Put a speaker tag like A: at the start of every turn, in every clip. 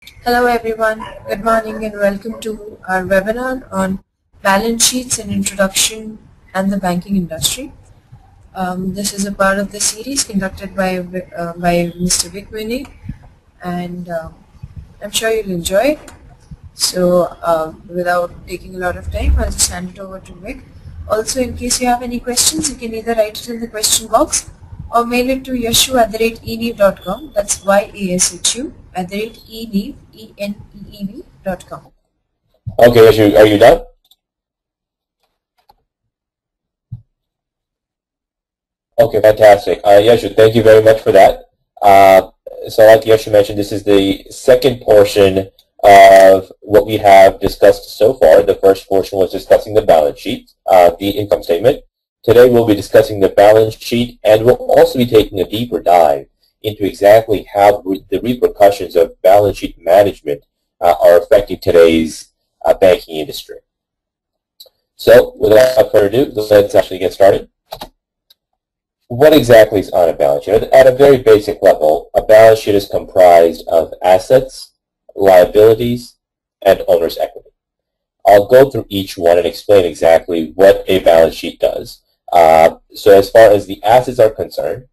A: Hello everyone, good morning and welcome to our webinar on balance sheets and introduction and the banking industry. This is a part of the series conducted by Mr. Vic Winnie, and I'm sure you'll enjoy it. So without taking a lot of time, I'll just hand it over to Vic. Also, in case you have any questions, you can either write it in the question box or mail it to yashu@enev.com. That's YASHU@enev.com.
B: Okay, are you done? Okay, fantastic. Yashu, thank you very much for that. So like Yashu mentioned, this is the second portion of what we have discussed so far. The first portion was discussing the balance sheet, the income statement. Today we'll be discussing the balance sheet, and we'll also be taking a deeper dive into exactly how the repercussions of balance sheet management are affecting today's banking industry. So without further ado, let's actually get started. What exactly is on a balance sheet? At a very basic level, a balance sheet is comprised of assets, liabilities, and owner's equity. I'll go through each one and explain exactly what a balance sheet does. So as far as the assets are concerned,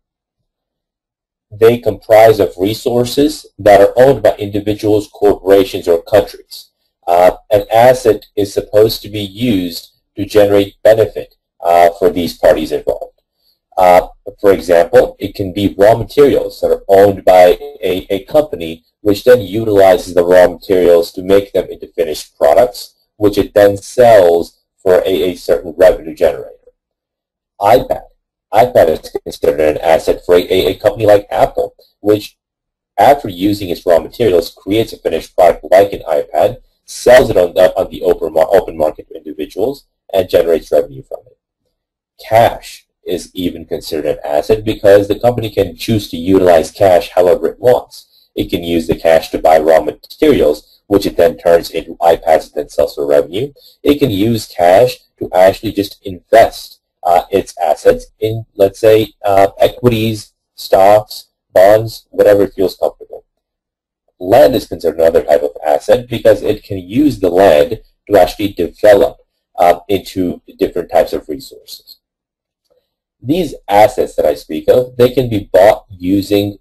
B: they comprise of resources that are owned by individuals, corporations, or countries. An asset is supposed to be used to generate benefit for these parties involved. For example, it can be raw materials that are owned by a company, which then utilizes the raw materials to make them into finished products, which it then sells for a certain revenue generator. iPad is considered an asset for a company like Apple, which, after using its raw materials, creates a finished product like an iPad, sells it on the open market to individuals, and generates revenue from it. Cash is even considered an asset because the company can choose to utilize cash however it wants. It can use the cash to buy raw materials, which it then turns into iPads and then sells for revenue. It can use cash to actually just invest its assets in, let's say, equities, stocks, bonds, whatever it feels comfortable. Land is considered another type of asset because it can use the land to actually develop into different types of resources. These assets that I speak of, they can be bought using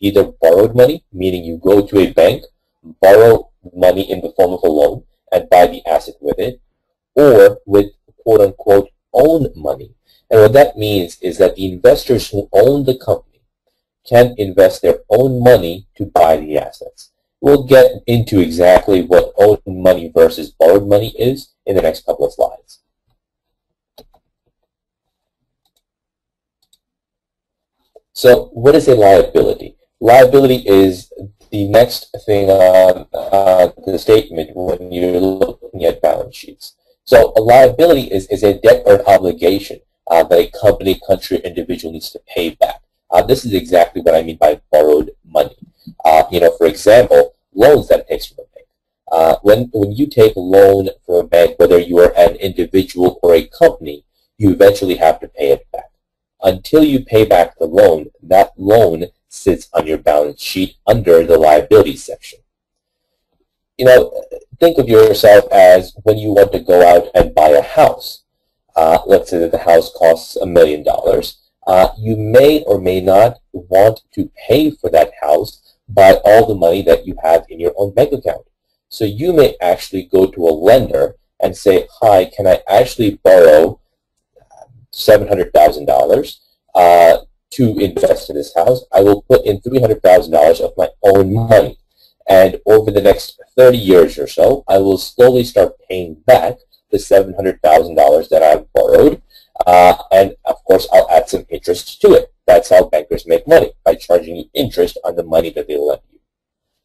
B: either borrowed money, meaning you go to a bank, borrow money in the form of a loan, and buy the asset with it, or with quote-unquote own money. And what that means is that the investors who own the company can invest their own money to buy the assets. We'll get into exactly what own money versus borrowed money is in the next couple of slides. So what is a liability? Liability is the next thing on the statement when you're looking at balance sheets. So a liability is a debt or an obligation that a company, country, or individual needs to pay back. This is exactly what I mean by borrowed money. For example, loans that it takes from a bank. When you take a loan from a bank, whether you are an individual or a company, you eventually have to pay it back. Until you pay back the loan, that loan sits on your balance sheet under the liabilities section. Think of yourself as when you want to go out and buy a house. Let's say that the house costs $1 million. You may or may not want to pay for that house by all the money that you have in your own bank account. So you may actually go to a lender and say, hi, can I actually borrow $700,000 to invest in this house? I will put in $300,000 of my own money. And over the next 30 years or so, I will slowly start paying back the $700,000 that I've borrowed. And of course, I'll add some interest to it. That's how bankers make money, by charging you interest on the money that they lend you.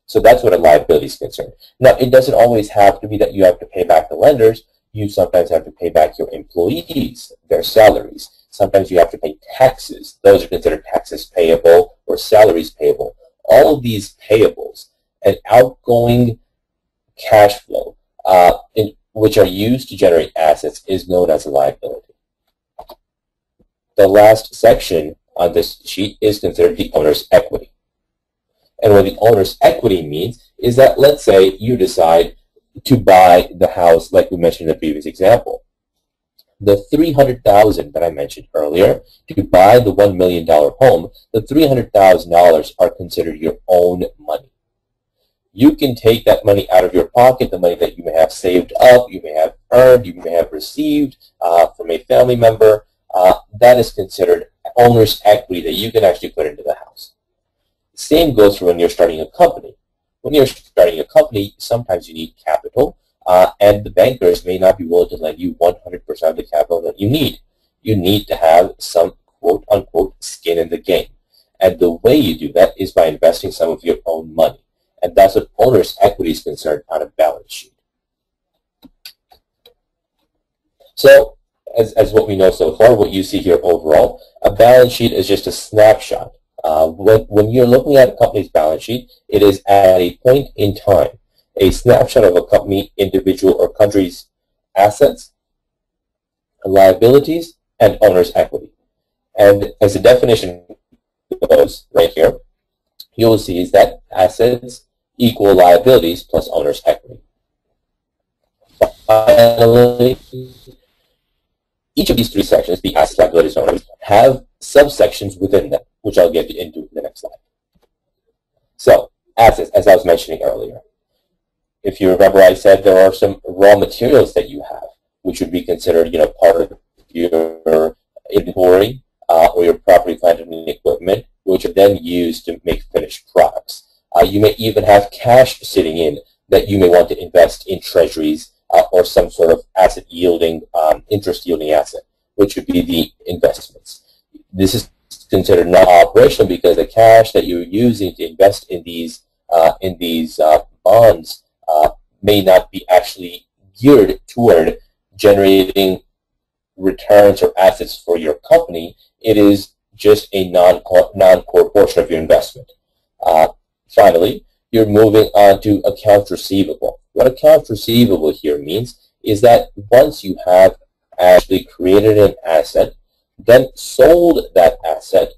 B: So that's what a liability is concerned. Now, it doesn't always have to be that you have to pay back the lenders. You sometimes have to pay back your employees, their salaries. Sometimes you have to pay taxes. Those are considered taxes payable or salaries payable. All of these payables and outgoing cash flow, which are used to generate assets, is known as a liability. The last section on this sheet is considered the owner's equity. And what the owner's equity means is that, let's say you decide to buy the house like we mentioned in the previous example. The $300,000 that I mentioned earlier, to buy the $1 million home, the $300,000 are considered your own money. You can take that money out of your pocket, the money that you may have saved up, you may have earned, you may have received from a family member. That is considered owner's equity that you can actually put into the house. Same goes for when you're starting a company. When you're starting a company, sometimes you need capital, and the bankers may not be willing to lend you 100% of the capital that you need. You need to have some quote-unquote skin in the game. And the way you do that is by investing some of your own money. And that's what owner's equity is concerned on a balance sheet. So, as what we know so far, what you see here overall, a balance sheet is just a snapshot. When you're looking at a company's balance sheet, it is at a point in time, a snapshot of a company, individual, or country's assets, liabilities, and owner's equity. And as the definition goes right here, you will see is that assets equal liabilities plus owner's equity. Finally, each of these three sections, the assets, liabilities, and owners, have subsections within them, which I'll get into in the next slide. So, assets, as I was mentioning earlier. If you remember, I said there are some raw materials that you have, which would be considered, part of your inventory or your property, plant, and equipment, which are then used to make finished products. You may even have cash sitting in that you may want to invest in treasuries or some sort of asset yielding, interest yielding asset, which would be the investments. This is considered non-operational because the cash that you're using to invest in these bonds may not be actually geared toward generating returns or assets for your company. It is just a non-core portion of your investment. Finally, you're moving on to accounts receivable. What accounts receivable here means is that once you have actually created an asset, then sold that asset,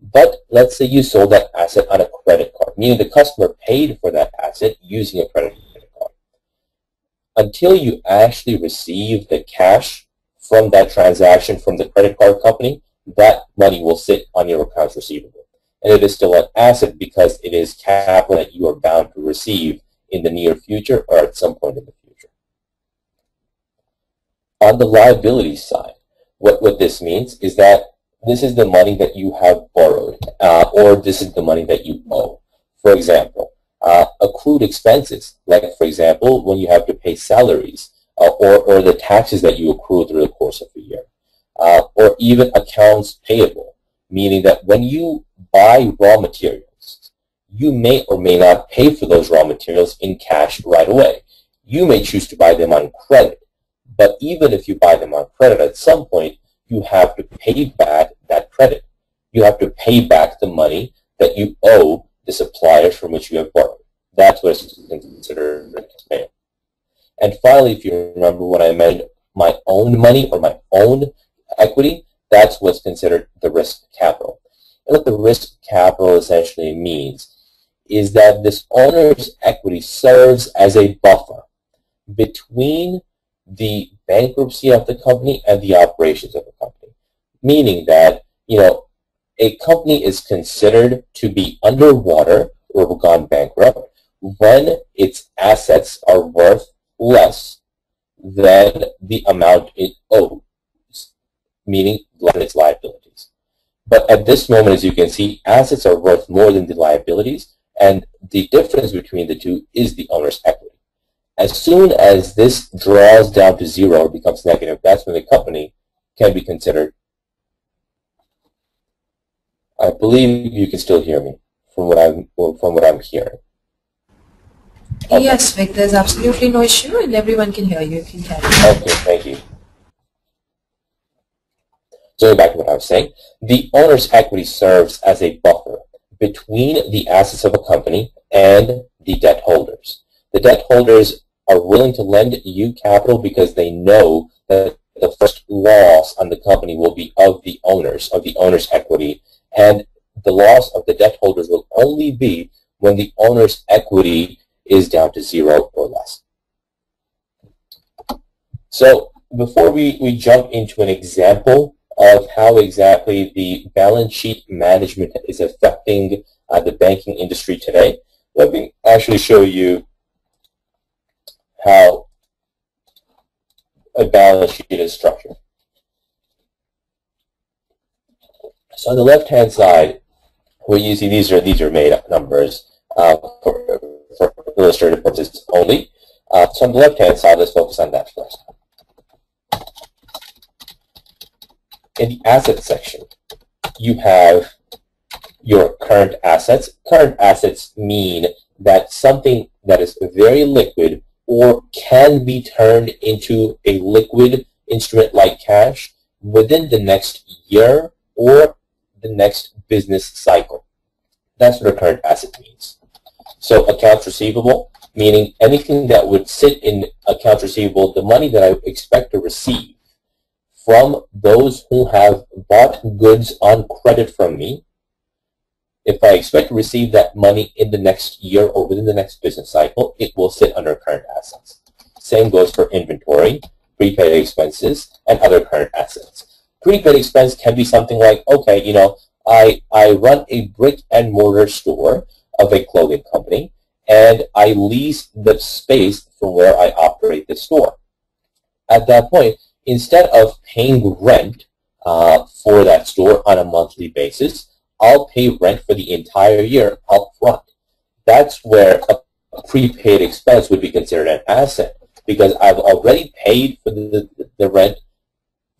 B: but let's say you sold that asset on a credit card, meaning the customer paid for that asset using a credit card. Until you actually receive the cash from that transaction from the credit card company, that money will sit on your accounts receivable. And it is still an asset because it is capital that you are bound to receive in the near future or at some point in the future. On the liability side, what this means is that this is the money that you have borrowed, or this is the money that you owe. For example, accrued expenses, like for example, when you have to pay salaries, or the taxes that you accrue through the course of a year, or even accounts payable, meaning that when you buy raw materials, you may or may not pay for those raw materials in cash right away. You may choose to buy them on credit, but even if you buy them on credit, at some point, you have to pay back that credit. You have to pay back the money that you owe the suppliers from which you have borrowed. That's what is considered payment. And finally, if you remember when I mentioned my own money or my own equity, that's what's considered the risk capital. And what the risk capital essentially means is that this owner's equity serves as a buffer between the bankruptcy of the company and the operations of the company. Meaning that, a company is considered to be underwater or gone bankrupt when its assets are worth less than the amount it owes, meaning its liabilities. But at this moment, as you can see, assets are worth more than the liabilities, and the difference between the two is the owner's equity. As soon as this draws down to zero or becomes negative, that's when the company can be considered. I believe you can still hear me from what I'm hearing.
A: Okay. Yes, Vic, there's absolutely no issue and everyone can hear you. You can carry on.
B: Okay, thank you. So back to what I was saying, the owner's equity serves as a buffer between the assets of a company and the debt holders. The debt holders are willing to lend you capital because they know that the first loss on the company will be of the owner's equity, and the loss of the debt holders will only be when the owner's equity is down to 0 or less. So before we jump into an example of how exactly the balance sheet management is affecting the banking industry today, let me actually show you how a balance sheet is structured. So on the left-hand side, what you see, these are made-up numbers for illustrative purposes only. So on the left-hand side, let's focus on that first. In the asset section, you have your current assets. Current assets mean that something that is very liquid or can be turned into a liquid instrument like cash within the next year or the next business cycle. That's what a current asset means. So accounts receivable, meaning anything that would sit in accounts receivable, the money that I expect to receive from those who have bought goods on credit from me. If I expect to receive that money in the next year or within the next business cycle, it will sit under current assets. Same goes for inventory, prepaid expenses, and other current assets. Prepaid expense can be something like, okay, you know, I run a brick and mortar store of a clothing company, and I lease the space from where I operate the store. At that point, instead of paying rent for that store on a monthly basis, I'll pay rent for the entire year up front. That's where a prepaid expense would be considered an asset, because I've already paid for the rent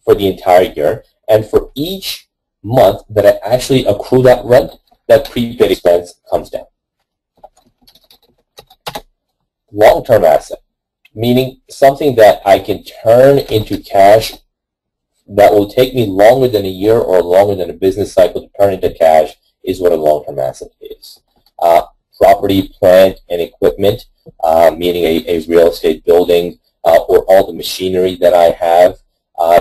B: for the entire year, and for each month that I actually accrue that rent, that prepaid expense comes down. Long-term asset, meaning something that I can turn into cash that will take me longer than a year or longer than a business cycle to turn into cash, is what a long-term asset is. Property, plant, and equipment, meaning a real estate building or all the machinery that I have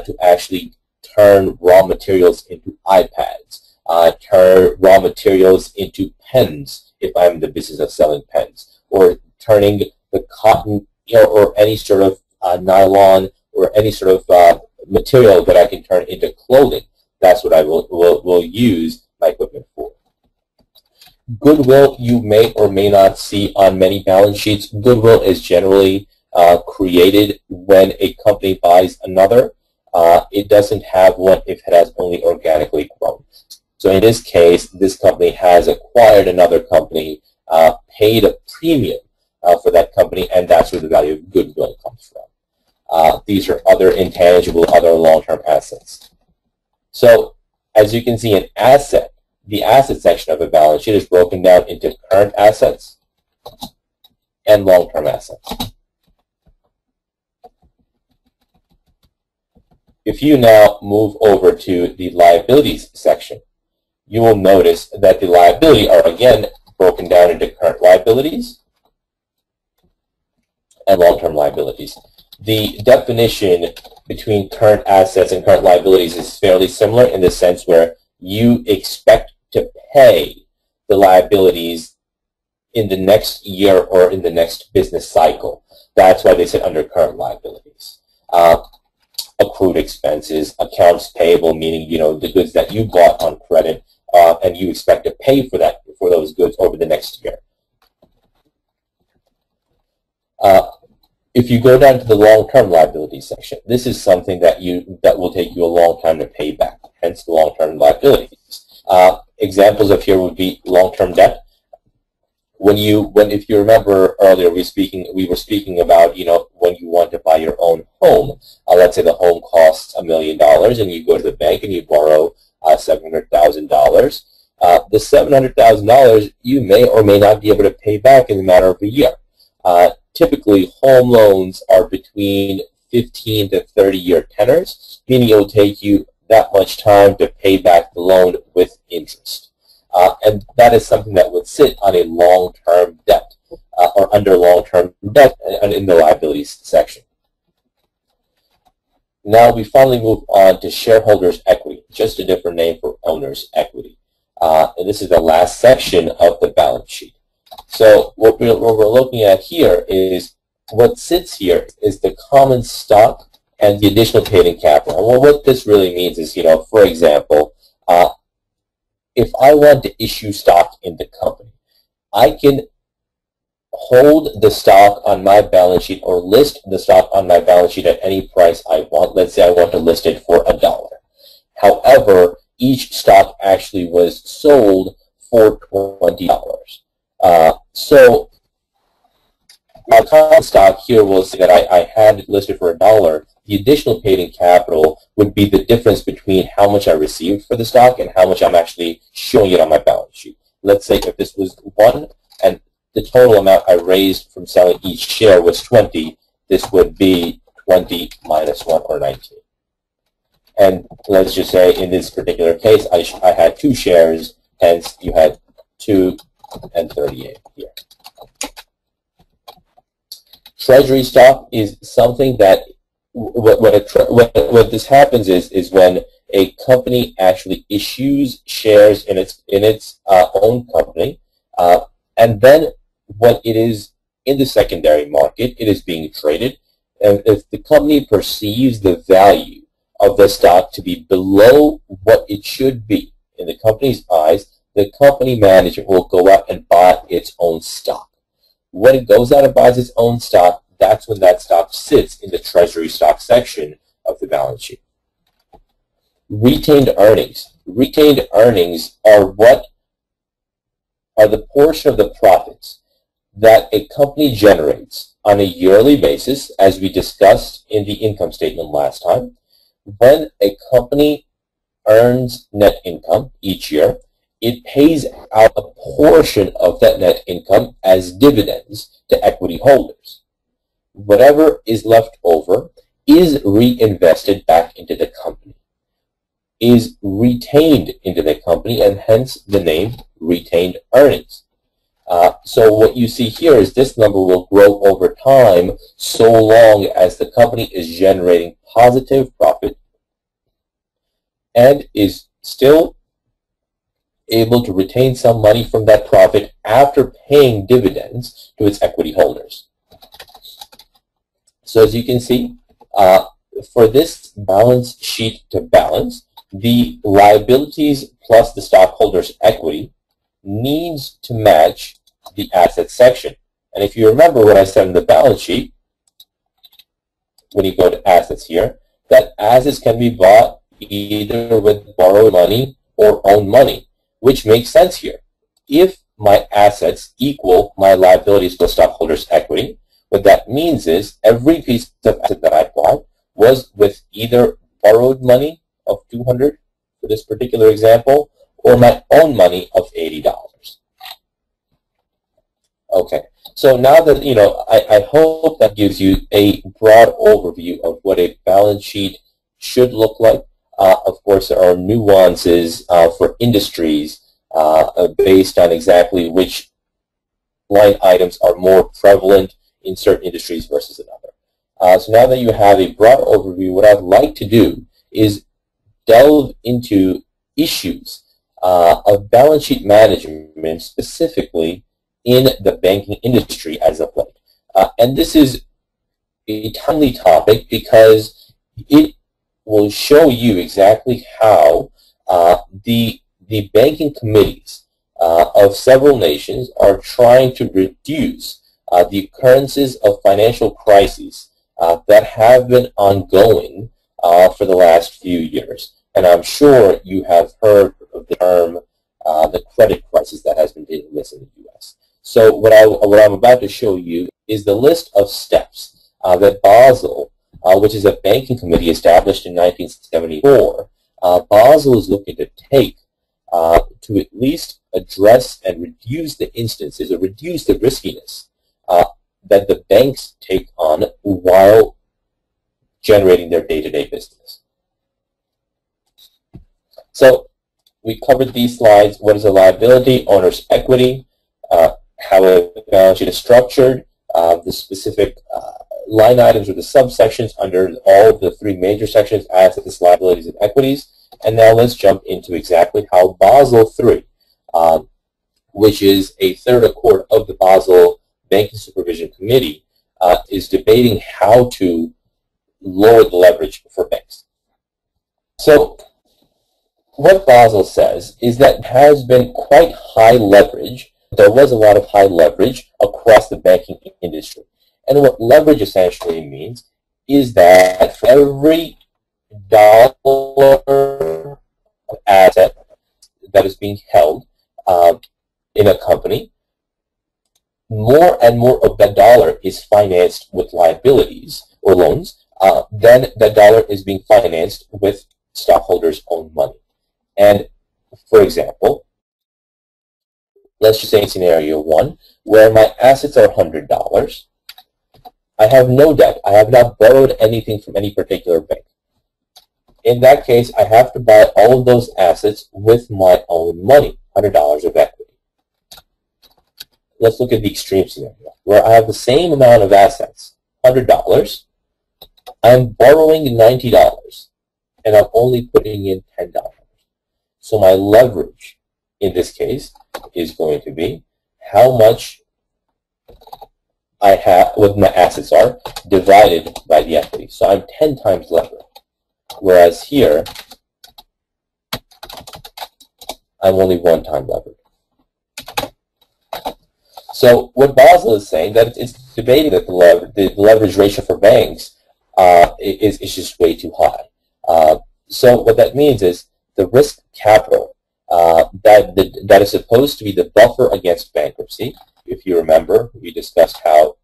B: to actually turn raw materials into iPads, turn raw materials into pens if I'm in the business of selling pens, or turning the cotton or any sort of nylon or any sort of material that I can turn into clothing. That's what I will use my equipment for. Goodwill, you may or may not see on many balance sheets. Goodwill is generally created when a company buys another. It doesn't have one if it has only organically grown. So in this case, this company has acquired another company, paid a premium for that company, and that's where the value of goodwill comes from. These are other intangible, other long-term assets. So as you can see, an asset, the asset section of a balance sheet is broken down into current assets and long-term assets. If you now move over to the liabilities section, you will notice that the liabilities are again broken down into current liabilities and long-term liabilities. The definition between current assets and current liabilities is fairly similar in the sense where you expect to pay the liabilities in the next year or in the next business cycle. That's why they sit under current liabilities. Accrued expenses, accounts payable, meaning, you know, the goods that you bought on credit and you expect to pay for those goods over the next year. If you go down to the long-term liabilities section, this is something that will take you a long time to pay back, hence the long-term liabilities. Examples of here would be long-term debt. If you remember earlier, we were speaking about, you know, when you want to buy your own home. Let's say the home costs $1 million, and you go to the bank and you borrow $700,000. The $700,000 you may or may not be able to pay back in a matter of a year. Typically, home loans are between 15 to 30-year tenors, meaning it will take you that much time to pay back the loan with interest. And that is something that would sit on a long-term debt or under long-term debt and in the liabilities section. Now we finally move on to shareholders' equity, just a different name for owner's equity. And this is the last section of the balance sheet. So what we're looking at here is what sits here is the common stock and the additional paid-in capital. Well, what this really means is, for example, if I want to issue stock in the company, I can hold the stock on my balance sheet or list the stock on my balance sheet at any price I want. Let's say I want to list it for $1. However, each stock actually was sold for $20. So my common stock here will say that I had it listed for $1. The additional paid-in capital would be the difference between how much I received for the stock and how much I'm actually showing it on my balance sheet. Let's say if this was 1 and the total amount I raised from selling each share was 20, this would be 20 minus 1, or 19. And let's just say in this particular case, I had 2 shares, hence you had 2 and 38 here. Treasury stock is something that what this happens is when a company actually issues shares in its own company, and then when it is in the secondary market, it is being traded, and if the company perceives the value of the stock to be below what it should be in the company's eyes, the company manager will go out and buy its own stock. When it goes out and buys its own stock, that's when that stock sits in the treasury stock section of the balance sheet. Retained earnings. Retained earnings are the portion of the profits that a company generates on a yearly basis, as we discussed in the income statement last time. When a company earns net income each year, it pays out a portion of that net income as dividends to equity holders. Whatever is left over is reinvested back into the company, is retained into the company, and hence the name retained earnings. So what you see here is this number will grow over time so long as the company is generating positive profit and is still able to retain some money from that profit after paying dividends to its equity holders. So as you can see, for this balance sheet to balance, the liabilities plus the stockholders' equity needs to match the assets section. And if you remember what I said in the balance sheet, when you go to assets here, that assets can be bought either with borrowed money or own money, which makes sense here. If my assets equal my liabilities plus stockholders' equity, what that means is every piece of asset that I bought was with either borrowed money of $200 for this particular example, or my own money of $80. Okay, so now that, I hope that gives you a broad overview of what a balance sheet should look like. Of course, there are nuances for industries based on exactly which line items are more prevalent in certain industries versus another. So now that you have a broad overview, what I'd like to do is delve into issues of balance sheet management, specifically in the banking industry as of late. And this is a timely topic because it will show you exactly how the banking committees of several nations are trying to reduce the occurrences of financial crises that have been ongoing for the last few years. And I'm sure you have heard of the term the credit crisis that has been taking place in the U.S. So what I'm about to show you is the list of steps that Basel, which is a banking committee established in 1974, Basel is looking to take to at least address and reduce the instances or reduce the riskiness that the banks take on while generating their day-to-day business. So we covered these slides. What is a liability? Owner's equity, how a balance sheet is structured, the specific line items or the subsections under all of the 3 major sections, assets, liabilities, and equities. And now let's jump into exactly how Basel III which is a third accord of the Basel Banking Supervision Committee, is debating how to lower the leverage for banks. So what Basel says is that there has been quite high leverage. There was a lot of high leverage across the banking industry. And what leverage essentially means is that for every dollar of asset that is being held in a company, more and more of that dollar is financed with liabilities or loans, then that dollar is being financed with stockholders' own money. And for example, let's just say in scenario 1, where my assets are $100, I have no debt. I have not borrowed anything from any particular bank. In that case, I have to buy all of those assets with my own money, $100 of equity. Let's look at the extreme scenario, where I have the same amount of assets, $100, I'm borrowing $90, and I'm only putting in $10. So my leverage in this case is going to be how much I have, what my assets are, divided by the equity. So I'm 10 times levered. Whereas here, I'm only 1 time levered. So what Basel is saying, that it's debating that the leverage ratio for banks is just way too high. So what that means is the risk capital that is supposed to be the buffer against bankruptcy. If you remember, we discussed how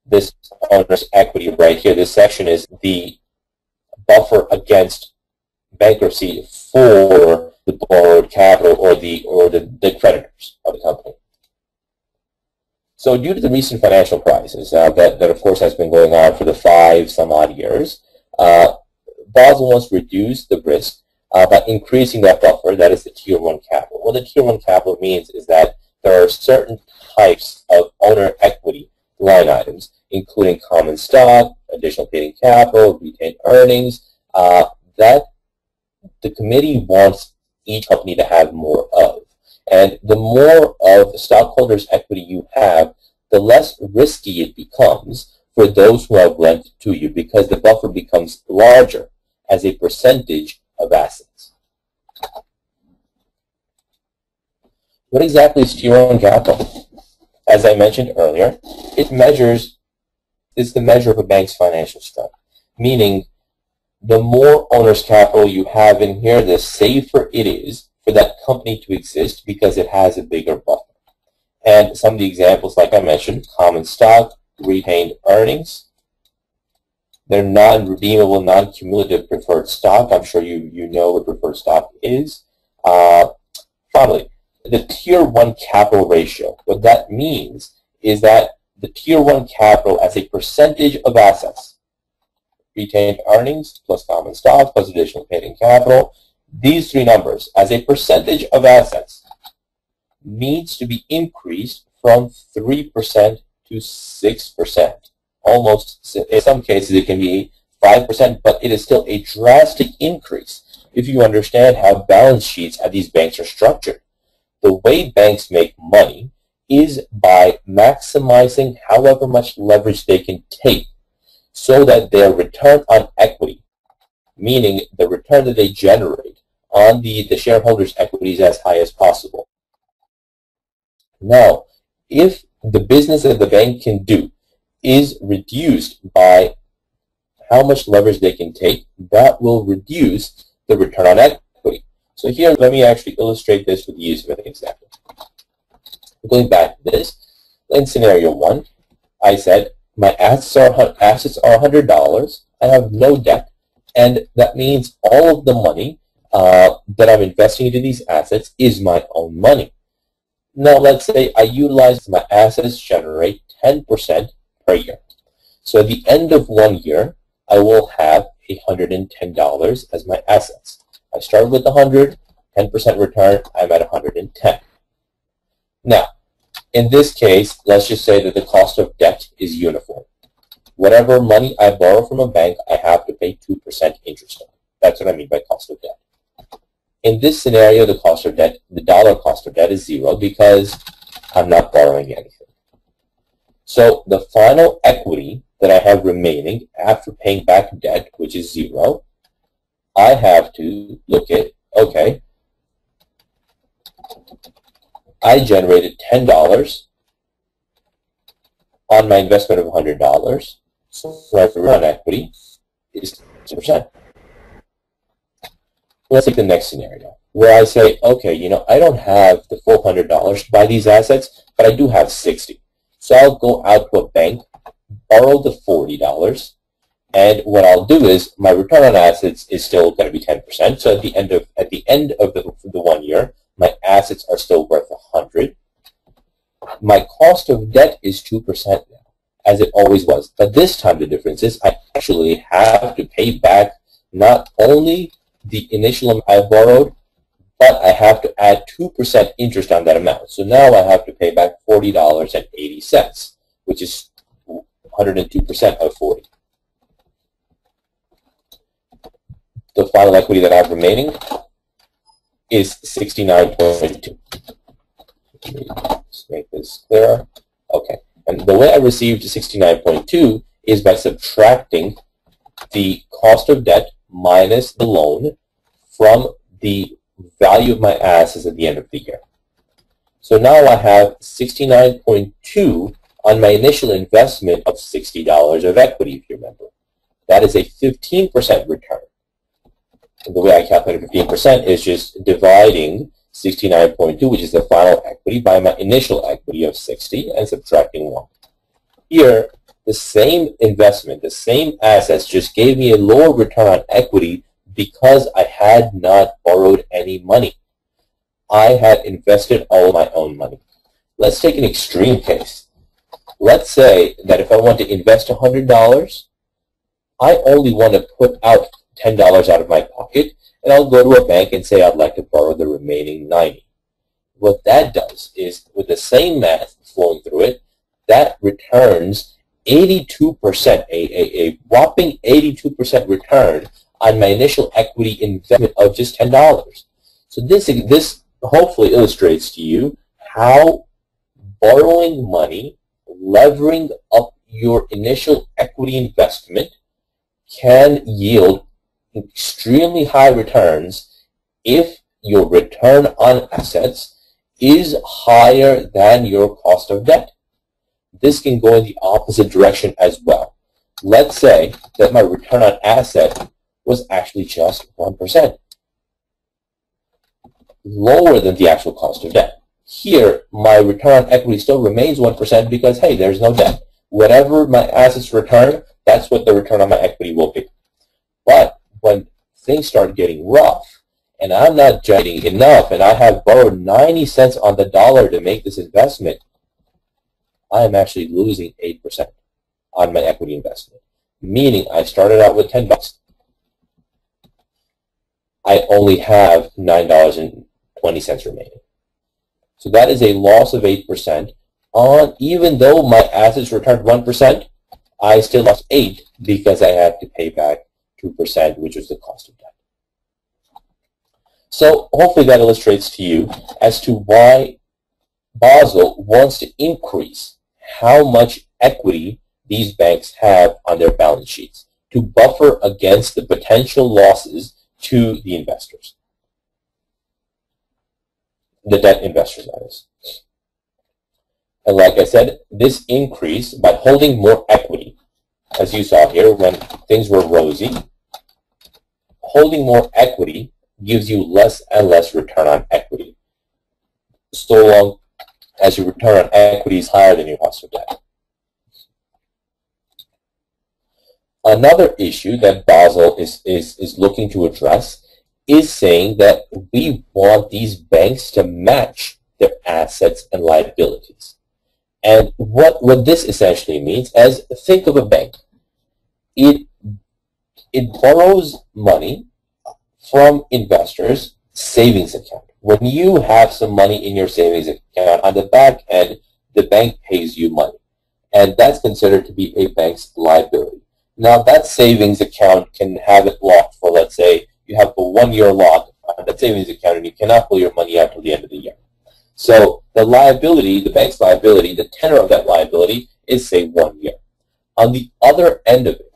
B: this owner's equity right here, this section is the buffer against bankruptcy for the borrowed capital or the creditors of the company. So due to the recent financial crisis that of course has been going on for the 5-some-odd years, Basel wants to reduce the risk by increasing that buffer, that is the Tier 1 capital. What the Tier 1 capital means is that there are certain types of owner equity line items, including common stock, additional paid-in capital, retained earnings, that the committee wants each company to have more of. And the more of stockholders' equity you have, the less risky it becomes for those who have lent to you, because the buffer becomes larger as a percentage of assets. What exactly is Tier 1 capital? As I mentioned earlier, it's the measure of a bank's financial strength, meaning the more owner's capital you have in here, the safer it is for that company to exist because it has a bigger buffer. And some of the examples, like I mentioned, common stock, retained earnings, they're non-redeemable, non-cumulative preferred stock. I'm sure you know what preferred stock is. Finally, the Tier 1 capital ratio. What that means is that the Tier 1 capital as a percentage of assets, retained earnings plus common stock plus additional paid-in capital, these three numbers as a percentage of assets needs to be increased from 3% to 6%. Almost, in some cases it can be 5%, but it is still a drastic increase if you understand how balance sheets at these banks are structured. The way banks make money is by maximizing however much leverage they can take so that their return on equity, meaning the return that they generate on the shareholders' equity, is as high as possible. Now, if the business that the bank can do is reduced by how much leverage they can take, that will reduce the return on equity. So here, let me actually illustrate this with the use of an example. Going back to this, in scenario 1, I said my assets are $100, I have no debt, and that means all of the money that I'm investing into these assets is my own money. Now let's say I utilize my assets generate 10% per year. So at the end of 1 year, I will have $110 as my assets. I started with 100, 10% return, I'm at 110. Now, in this case, let's just say that the cost of debt is uniform. Whatever money I borrow from a bank, I have to pay 2% interest on. That's what I mean by cost of debt. In this scenario, the cost of debt, the dollar cost of debt is 0 because I'm not borrowing anything. So the final equity that I have remaining after paying back debt, which is 0, I have to look at, okay, I generated $10 on my investment of $100, so my return on equity is 2%. Let's take the next scenario, where I say, okay, I don't have the full $100 to buy these assets, but I do have 60. So I'll go out to a bank, borrow the $40, and what I'll do is my return on assets is still going to be 10%. So at the end of the 1 year, my assets are still worth 100. My cost of debt is 2% now, as it always was. But this time the difference is I actually have to pay back not only the initial amount I borrowed, but I have to add 2% interest on that amount. So now I have to pay back $40.80, which is 102% of 40. The final equity that I have remaining is 69.2. Let's make this clearer. Okay. And the way I received 69.2 is by subtracting the cost of debt minus the loan from the value of my assets at the end of the year. So now I have 69.2 on my initial investment of $60 of equity, if you remember. That is a 15% return. And the way I calculate 15% is just dividing 69.2, which is the final equity, by my initial equity of 60 and subtracting 1. Here, the same investment, the same assets just gave me a lower return on equity because I had not borrowed any money. I had invested all of my own money. Let's take an extreme case. Let's say that if I want to invest $100, I only want to put out $10 out of my pocket, and I'll go to a bank and say I'd like to borrow the remaining 90. What that does is, with the same math flowing through it, that returns 82%, a whopping 82% return on my initial equity investment of just $10. So this hopefully illustrates to you how borrowing money, levering up your initial equity investment, can yield extremely high returns if your return on assets is higher than your cost of debt. This can go in the opposite direction as well. Let's say that my return on asset was actually just 1%, lower than the actual cost of debt. Here, my return on equity still remains 1% because, hey, there's no debt. Whatever my assets return, that's what the return on my equity will be. But when things start getting rough, and I'm not generating enough, and I have borrowed 90 cents on the dollar to make this investment, I am actually losing 8% on my equity investment. Meaning I started out with $10. I only have $9.20 remaining. So that is a loss of 8%. Even though my assets returned 1%, I still lost 8 because I had to pay back 2%, which was the cost of debt. So hopefully that illustrates to you as to why Basel wants to increase how much equity these banks have on their balance sheets to buffer against the potential losses to the investors, the debt investors, that is. And like I said, this increase, by holding more equity, as you saw here when things were rosy, holding more equity gives you less and less return on equity, so long as your return on equity is higher than your cost of debt. Another issue that Basel is looking to address is saying that we want these banks to match their assets and liabilities. And what this essentially means is, think of a bank. It borrows money from investors' savings account. When you have some money in your savings account, on the back end, the bank pays you money. And that's considered to be a bank's liability. Now, that savings account can have it locked for, let's say, you have a 1-year lock on that savings account, and you cannot pull your money out till the end of the year. So the liability, the bank's liability, the tenor of that liability is, say, 1 year. On the other end of it,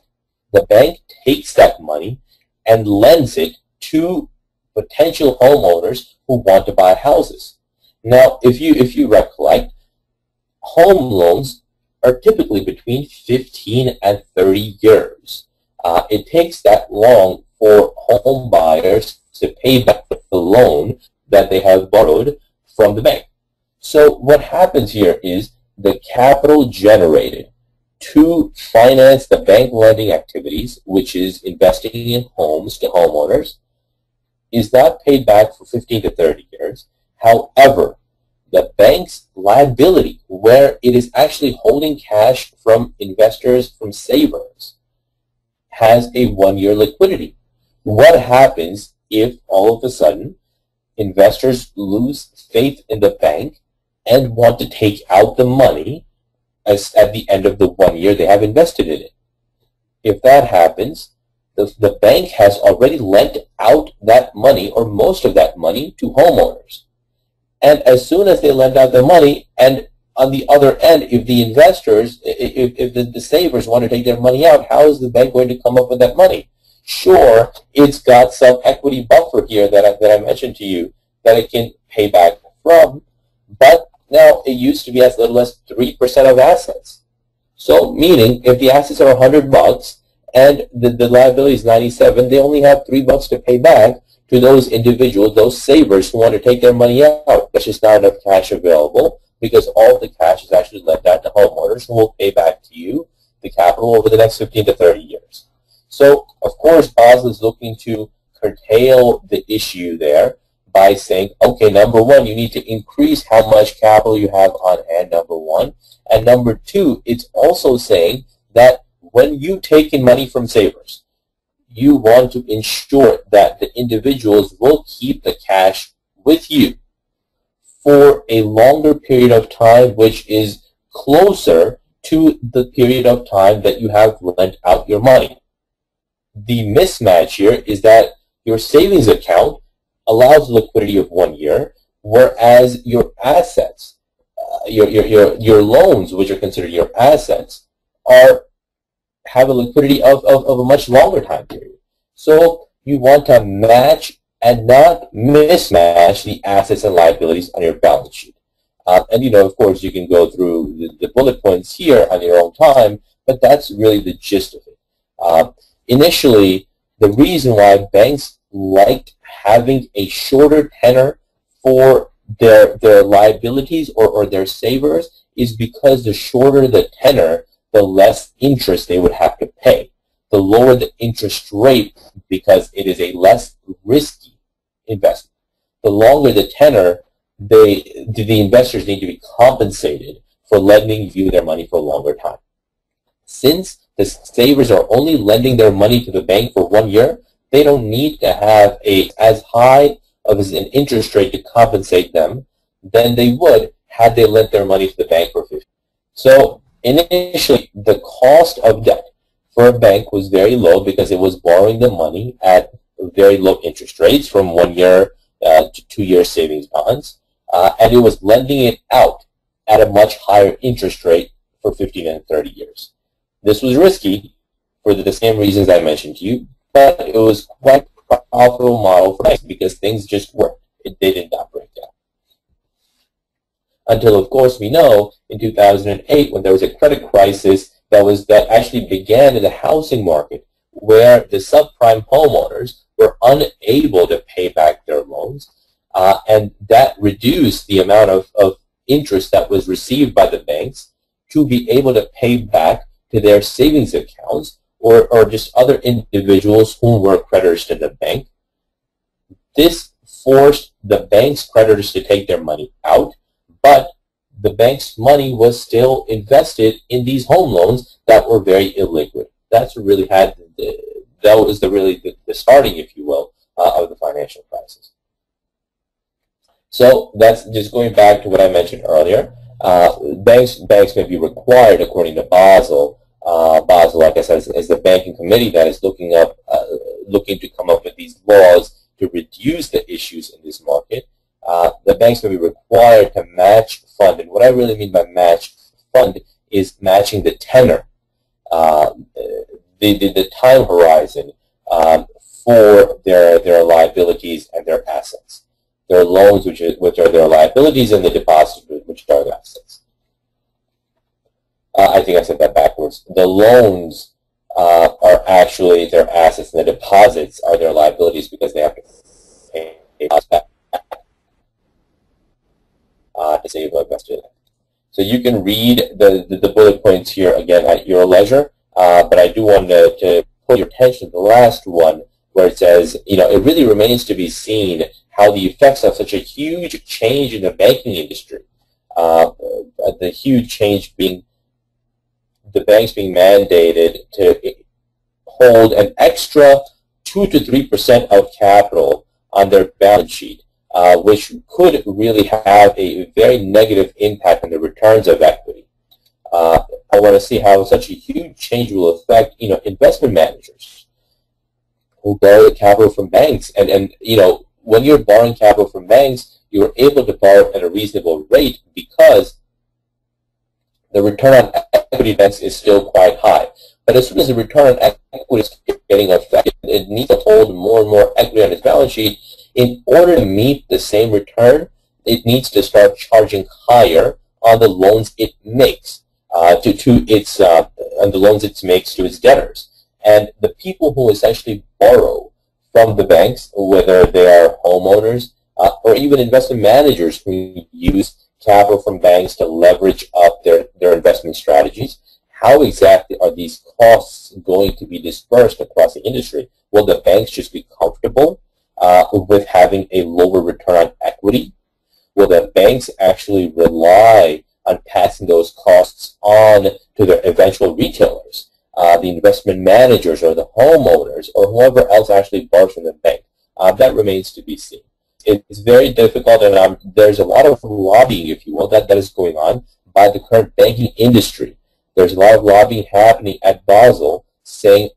B: the bank takes that money and lends it to potential homeowners who want to buy houses. Now, if you recollect, home loans are typically between 15 and 30 years. It takes that long for home buyers to pay back the loan that they have borrowed from the bank. So what happens here is the capital generated to finance the bank lending activities, which is investing in homes to homeowners, is not paid back for 15 to 30 years. However, the bank's liability, where it is actually holding cash from investors, from savers, has a 1-year liquidity. What happens if all of a sudden investors lose faith in the bank and want to take out the money at the end of the 1 year they have invested in it? If that happens, the bank has already lent out that money, or most of that money, to homeowners. And as soon as they lend out the money, and on the other end, if the investors, if the savers want to take their money out, how is the bank going to come up with that money? Sure, it's got some equity buffer here that I mentioned to you that it can pay back from, but now it used to be as little as 3% of assets. So meaning, if the assets are $100 and the liability is 97, they only have $3 to pay back to those individuals, those savers who want to take their money out. There's just not enough cash available because all of the cash is actually lent out to homeowners who will pay back to you the capital over the next 15 to 30 years. So, of course, Basel is looking to curtail the issue there by saying, okay, number one, you need to increase how much capital you have on hand, number one. And number two, it's also saying that when you take in money from savers, you want to ensure that the individuals will keep the cash with you for a longer period of time, which is closer to the period of time that you have lent out your money. The mismatch here is that your savings account allows liquidity of 1 year, whereas your assets, your loans, which are considered your assets, have a liquidity of a much longer time period. So you want to match and not mismatch the assets and liabilities on your balance sheet. And of course, you can go through the bullet points here on your own time, but that's really the gist of it. Initially, the reason why banks liked having a shorter tenor for their liabilities or their savers is because the shorter the tenor, the less interest they would have to pay. The lower the interest rate, because it is a less risky investment. The longer the tenor, the investors need to be compensated for lending you their money for a longer time. Since the savers are only lending their money to the bank for 1 year, they don't need to have as high of an interest rate to compensate them than they would had they lent their money to the bank for 50. So initially, the cost of debt for a bank was very low because it was borrowing the money at very low interest rates from 1 year to 2 year savings bonds, and it was lending it out at a much higher interest rate for 15 and 30 years. This was risky for the same reasons I mentioned to you, but it was quite a profitable model for banks because things just worked. They did not break down. Until, of course, we know in 2008 when there was a credit crisis that actually began in the housing market, where the subprime homeowners were unable to pay back their loans, and that reduced the amount of interest that was received by the banks to be able to pay back to their savings accounts or just other individuals who were creditors to the bank. This forced the bank's creditors to take their money out, but the bank's money was still invested in these home loans that were very illiquid. That's what really that was the starting, if you will, of the financial crisis. So that's just going back to what I mentioned earlier. Banks may be required, according to Basel. Basel, like I said, is the banking committee that is looking to come up with these laws to reduce the issues in this market, the banks will be required to match fund. And what I really mean by match fund is matching the tenor, the time horizon for their liabilities and their assets. Their loans, which are their liabilities, and the deposits, which are their assets. I think I said that backwards. The loans are actually their assets, and the deposits are their liabilities because they have to pay us back to save invested. So you can read the bullet points here again at your leisure, but I do want to pull your attention to the last one, where it says, it really remains to be seen how the effects of such a huge change in the banking industry, the huge change being the banks being mandated to hold an extra 2 to 3% of capital on their balance sheet, which could really have a very negative impact on the returns of equity. I want to see how such a huge change will affect, investment managers who borrow capital from banks. And when you're borrowing capital from banks, you're able to borrow at a reasonable rate because the return on equity banks is still quite high. But as soon as the return on equity is getting affected, it needs to hold more and more equity on its balance sheet. In order to meet the same return, it needs to start charging higher on the loans it makes on the loans it makes to its debtors. And the people who essentially borrow from the banks, whether they are homeowners or even investment managers who use capital from banks to leverage up their investment strategies, how exactly are these costs going to be dispersed across the industry? Will the banks just be comfortable with having a lower return on equity? Will the banks actually rely on passing those costs on to their eventual retailers, the investment managers or the homeowners or whoever else actually borrows from the bank? That remains to be seen. It's very difficult, and there's a lot of lobbying, if you will, that is going on by the current banking industry. There's a lot of lobbying happening at Basel saying,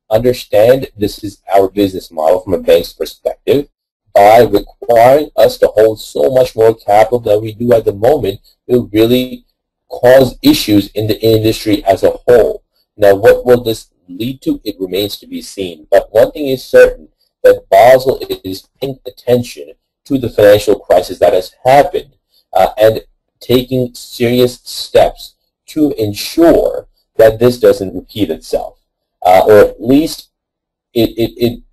B: understand this is our business model from a bank's perspective. By requiring us to hold so much more capital than we do at the moment, it will really cause issues in the industry as a whole. Now, what will this lead to? It remains to be seen. But one thing is certain, that Basel is paying attention to the financial crisis that has happened and taking serious steps to ensure that this doesn't repeat itself. Or at least, even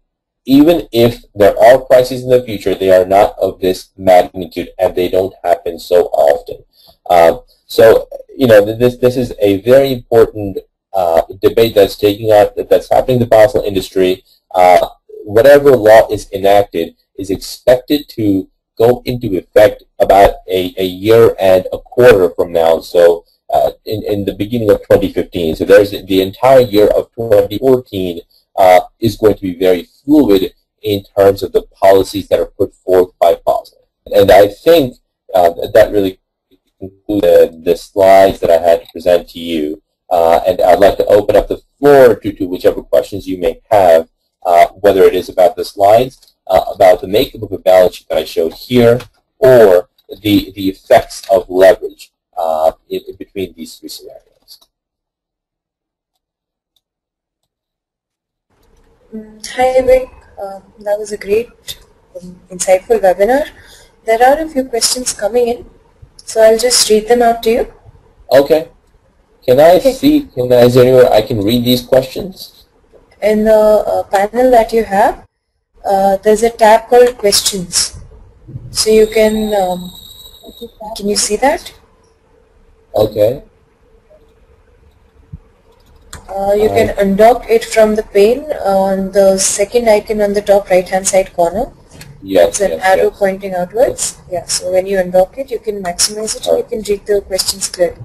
B: if there are crises in the future, they are not of this magnitude and they don't happen so often. So, this is a very important debate that's happening in the Basel industry. Whatever law is enacted is expected to go into effect about a year and a quarter from now, so in the beginning of 2015. So there's the entire year of 2014 is going to be very fluid in terms of the policies that are put forth by Basel. And I think that really concludes the slides that I had to present to you. And I'd like to open up the floor to whichever questions you may have, whether it is about the slides, about the makeup of a balance sheet that I showed here, or the effects of leverage in between these three scenarios.
A: Hi, Vic. That was a great, insightful webinar. There are a few questions coming in, so I'll just read them out to you.
B: Okay. Can I see, is there anywhere I can read these questions?
A: In the panel that you have, there's a tab called questions. So you can you see that?
B: Okay.
A: You can undock it from the pane on the second icon on the top right hand side corner.
B: Yes,
A: it's an arrow pointing outwards. Yeah, so when you undock it, you can maximize it and you can read the questions clearly.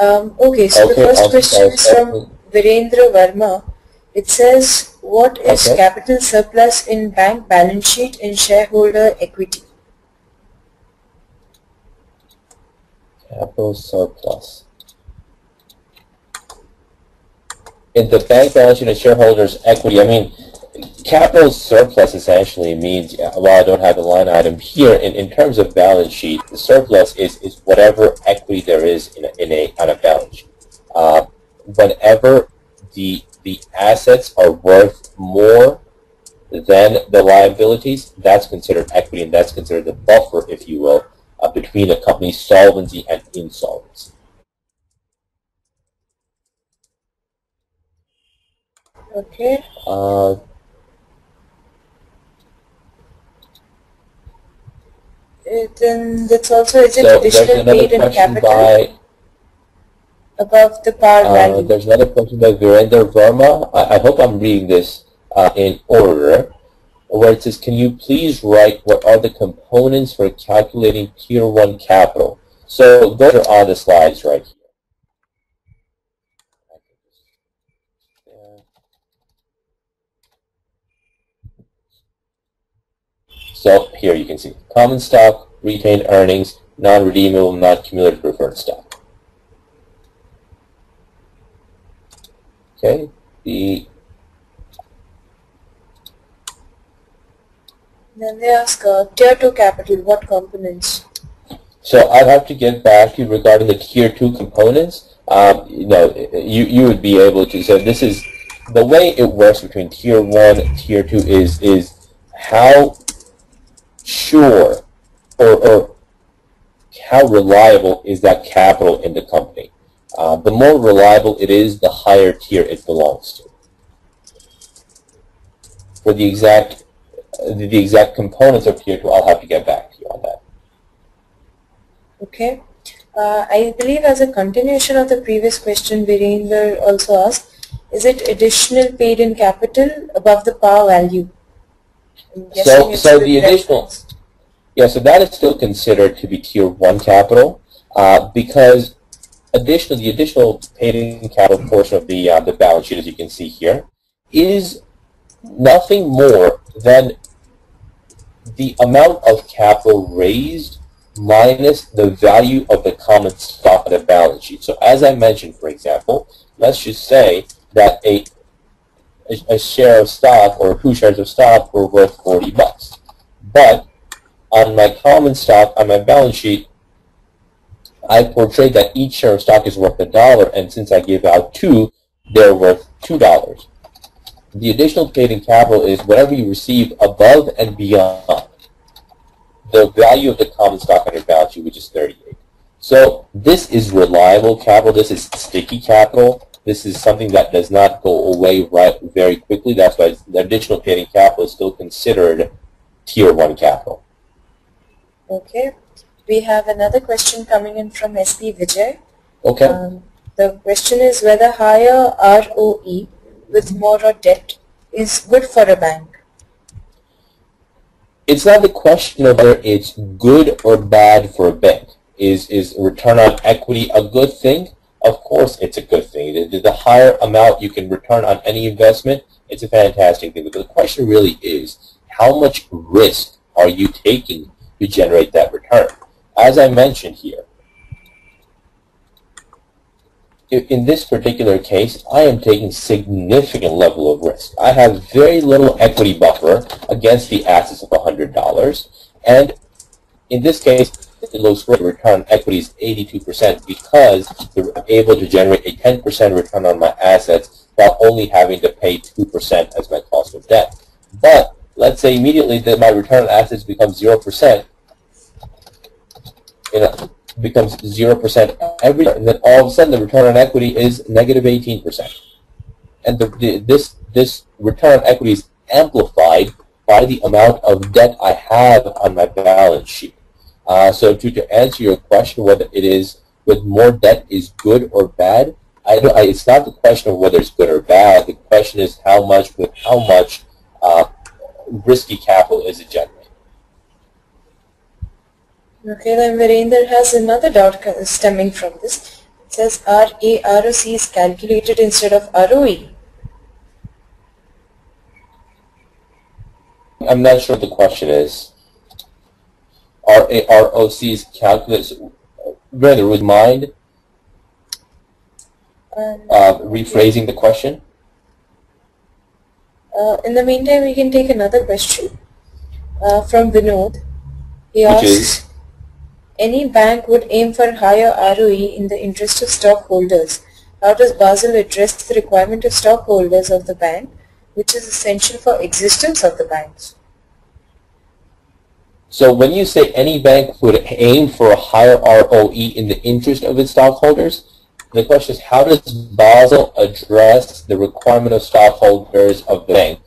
A: Okay, so the first question is from Virendra Verma. It says, what is capital surplus in bank balance sheet in shareholder equity?
B: Capital surplus. In the bank balance sheet and shareholders' equity, I mean, capital surplus essentially means, while I don't have the line item here, in terms of balance sheet, the surplus is whatever equity there is on a balance sheet. Whenever the assets are worth more than the liabilities, that's considered equity, and that's considered the buffer, if you will, between a company's solvency and insolvency.
A: Okay. Then that's also, is it additional paid in capital above the par value?
B: There's another question by Virender Verma. I hope I'm reading this in order, where it says, can you please write what are the components for calculating Tier 1 capital? So those are on the slides right here. So here you can see common stock, retained earnings, non-redeemable, non-cumulative preferred stock. Okay,
A: Then they ask Tier 2 capital, what components?
B: So I'd have to get back to you regarding the Tier 2 components. You would be able to, so this is, the way it works between Tier 1 and Tier 2 is how sure or how reliable is that capital in the company. The more reliable it is, the higher tier it belongs to. For the exact components of Tier 2, I'll have to get back to you on that.
A: Okay. I believe as a continuation of the previous question, Virender also asked, is it additional paid in capital above the par value?
B: So the additional, so that is still considered to be Tier 1 capital because the additional paid in capital portion of the balance sheet, as you can see here, is nothing more than the amount of capital raised minus the value of the common stock on the balance sheet. So as I mentioned, for example, let's just say that a share of stock or 2 shares of stock were worth $40. But on my common stock, on my balance sheet, I portrayed that each share of stock is worth $1, and since I give out 2, they're worth $2. The additional paid in capital is whatever you receive above and beyond the value of the common stock on your balance sheet, which is 38. So this is reliable capital. This is sticky capital. This is something that does not go away very quickly. That's why the additional paid in capital is still considered Tier 1 capital.
A: Okay. We have another question coming in from SP Vijay.
B: Okay.
A: The question is whether higher ROE with more debt is good for a bank.
B: It's not the question of whether it's good or bad for a bank. Is return on equity a good thing? Of course it's a good thing. The higher amount you can return on any investment, it's a fantastic thing. But the question really is, how much risk are you taking to generate that return? As I mentioned here, in this particular case, I am taking significant level of risk. I have very little equity buffer against the assets of $100, and in this case, it looks great. Return on equity is 82% because they're able to generate a 10% return on my assets while only having to pay 2% as my cost of debt. But let's say immediately that my return on assets becomes 0%. Becomes 0% every year, and then all of a sudden the return on equity is negative 18%. And this return on equity is amplified by the amount of debt I have on my balance sheet. So to answer your question, whether it is with more debt is good or bad, it's not the question of whether it's good or bad. The question is how much risky capital is it generating.
A: Okay, then Virender has another doubt stemming from this. It says ROC is calculated instead of ROE.
B: I'm not sure what the question is. ROC is calculated. Virender, would you mind rephrasing the question?
A: In the meantime, we can take another question from Vinod. He
B: Which
A: asks,
B: is,
A: any bank would aim for higher ROE in the interest of stockholders. How does Basel address the requirement of stockholders of the bank, which is essential for existence of the banks?
B: so when you say any bank would aim for a higher ROE in the interest of its stockholders, the question is, how does Basel address the requirement of stockholders of the bank,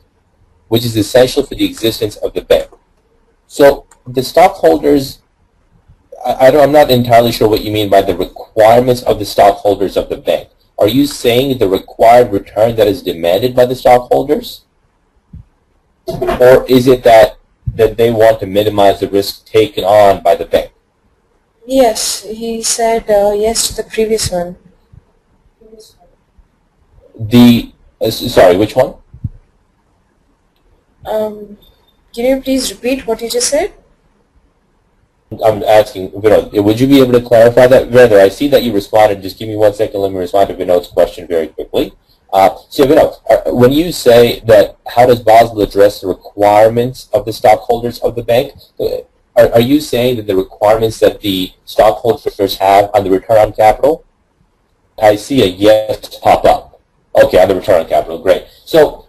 B: which is essential for the existence of the bank? So the stockholders, I'm not entirely sure what you mean by the requirements of the stockholders of the bank. Are you saying the required return that is demanded by the stockholders? Or is it that they want to minimize the risk taken on by the bank?
A: Yes, he said yes to the previous one.
B: Sorry, which one?
A: Can you please repeat what you just said?
B: I'm asking, Vinod, would you be able to clarify that? Rather, I see that you responded. Just give me 1 second. Let me respond to Vinod's question very quickly. So, Vinod, when you say that how does Basel address the requirements of the stockholders of the bank, are you saying that the requirements that the stockholders have on the return on capital? I see a yes pop up. Okay, on the return on capital, great. So,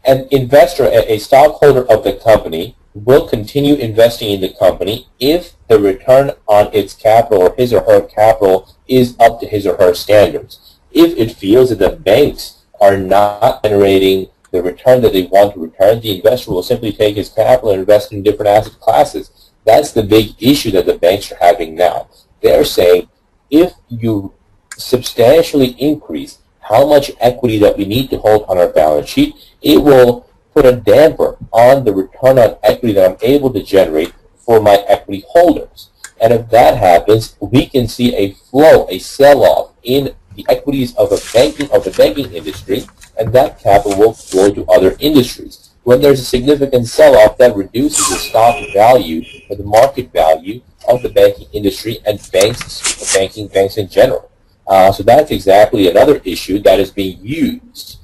B: an investor, a stockholder of the company, will continue investing in the company if the return on its capital or his or her capital is up to his or her standards. If it feels that the banks are not generating the return that they want to return, the investor will simply take his capital and invest in different asset classes. That's the big issue that the banks are having now. They're saying if you substantially increase how much equity that we need to hold on our balance sheet, it will put a damper on the return on equity that I'm able to generate for my equity holders. And if that happens, we can see a flow, a sell-off in the equities of the banking industry, and that capital will flow to other industries. When there's a significant sell-off, that reduces the stock value or the market value of the banking industry and banks in general. So that's exactly another issue that is being used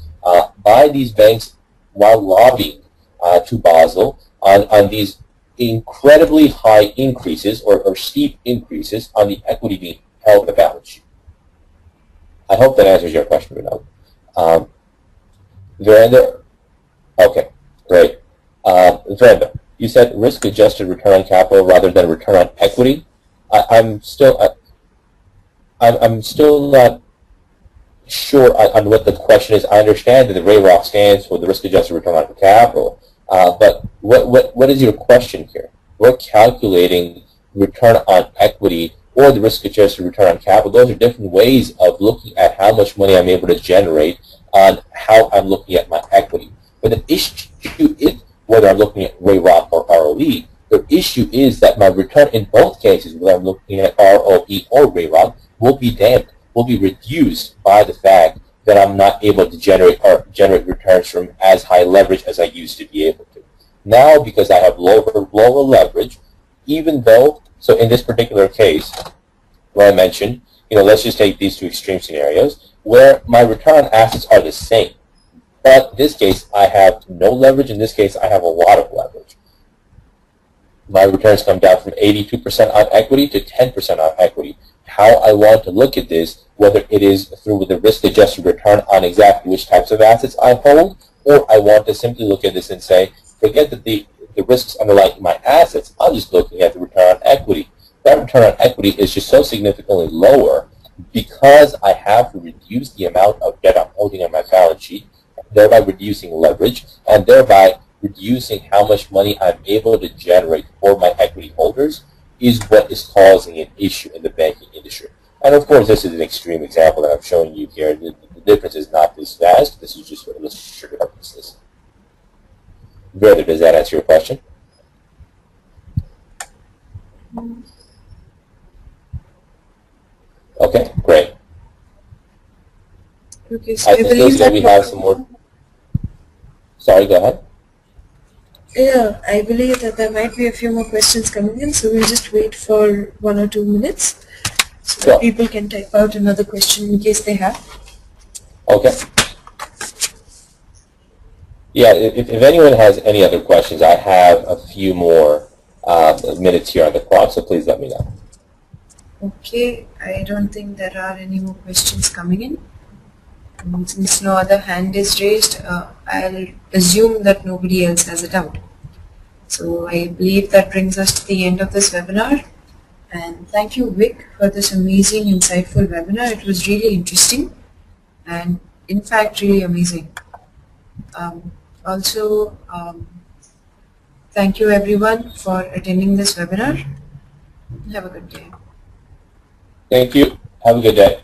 B: by these banks while lobbying to Basel on these incredibly high increases or steep increases on the equity being held on the balance sheet. I hope that answers your question, Vinod. Virender? Okay, great. Virender, you said risk-adjusted return on capital rather than return on equity. I'm still not sure on what the question is. I understand that the RAROC stands for the risk-adjusted return on capital, but what is your question here? We're calculating return on equity or the risk-adjusted return on capital. Those are different ways of looking at how much money I'm able to generate on how I'm looking at my equity. But the issue is whether I'm looking at RAROC or ROE. The issue is that my return in both cases, whether I'm looking at ROE or RAROC, will be damped, will be reduced by the fact that I'm not able to generate returns from as high leverage as I used to be able to. Now, because I have lower leverage, even though, so in this particular case, where I mentioned, let's just take these two extreme scenarios where my return on assets are the same. But in this case, I have no leverage. In this case, I have a lot of leverage. My returns come down from 82% on equity to 10% on equity. How I want to look at this, whether it is through the risk-adjusted return on exactly which types of assets I hold, or I want to simply look at this and say, forget that the risks underlying my assets, I'm just looking at the return on equity. That return on equity is just so significantly lower because I have to reduce the amount of debt I'm holding on my balance sheet, thereby reducing leverage, and thereby reducing how much money I'm able to generate for my equity holders is what is causing an issue in the banking industry. And of course, this is an extreme example that I'm showing you here. The difference is not this vast. This is just for illustrative purposes. Further, does that answer your question? Okay, great.
A: Okay, so
B: I think that we have some more. Sorry, go ahead.
A: Yeah, I believe that there might be a few more questions coming in, so we'll just wait for 1 or 2 minutes so that people can type out another question in case they have.
B: Okay. Yeah, if anyone has any other questions, I have a few more minutes here on the clock, so please let me know.
A: Okay, I don't think there are any more questions coming in. Since no other hand is raised, I'll assume that nobody else has a doubt. So I believe that brings us to the end of this webinar. And thank you, Vic, for this amazing, insightful webinar. It was really interesting and, in fact, really amazing. Also, thank you, everyone, for attending this webinar. Have a good day.
B: Thank you. Have a good day.